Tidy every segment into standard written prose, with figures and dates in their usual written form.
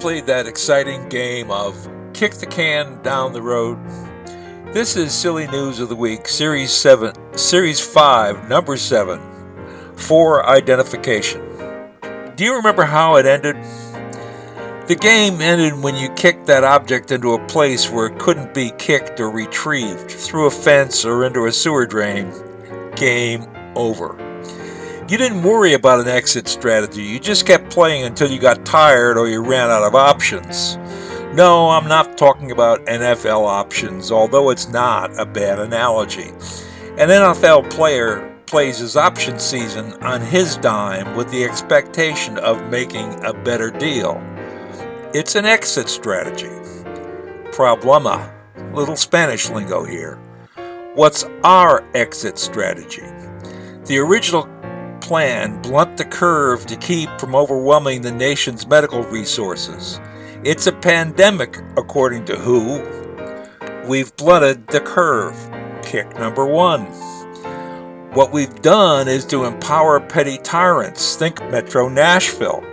played that exciting game of kick the can down the road? This is Silly News of the Week, Series 5, Number 7, for identification. Do you remember how it ended? The game ended when you kicked that object into a place where it couldn't be kicked or retrieved, through a fence or into a sewer drain. Game over. You didn't worry about an exit strategy. You just kept playing until you got tired or you ran out of options. No, I'm not talking about NFL options, although it's not a bad analogy. An NFL player plays his option season on his dime with the expectation of making a better deal. It's an exit strategy. Problema. Little Spanish lingo here. What's our exit strategy? The original plan blunt the curve to keep from overwhelming the nation's medical resources. It's a pandemic, according to WHO. We've blunted the curve. Kick number 1. What we've done is to empower petty tyrants. Think Metro Nashville.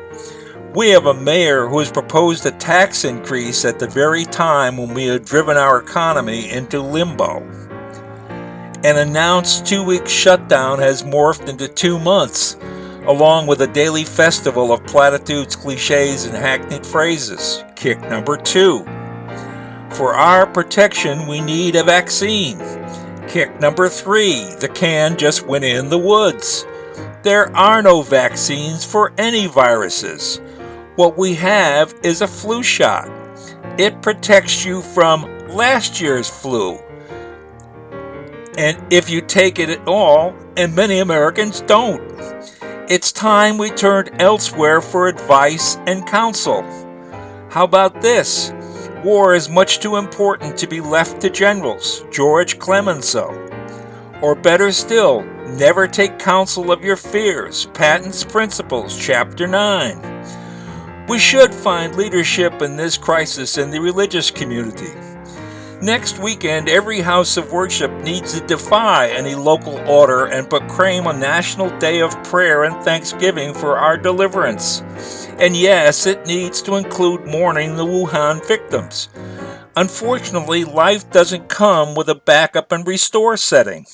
We have a mayor who has proposed a tax increase at the very time when we have driven our economy into limbo. An announced 2-week shutdown has morphed into 2 months, along with a daily festival of platitudes, cliches, and hackneyed phrases. Kick number 2. For our protection, we need a vaccine. Kick number 3. The can just went in the woods. There are no vaccines for any viruses. What we have is a flu shot. It protects you from last year's flu. And if you take it at all, and many Americans don't, it's time we turned elsewhere for advice and counsel. How about this? War is much too important to be left to generals. George Clemenceau. Or better still, never take counsel of your fears. Patton's Principles, Chapter 9. We should find leadership in this crisis in the religious community. Next weekend, every house of worship needs to defy any local order and proclaim a national day of prayer and thanksgiving for our deliverance. And yes, it needs to include mourning the Wuhan victims. Unfortunately, life doesn't come with a backup and restore setting.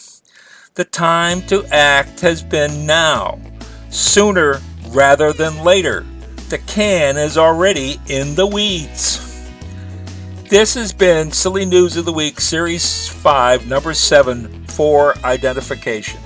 The time to act has been now, sooner rather than later. The can is already in the weeds. This has been Silly News of the Week, Series 5, Number 7, for identification.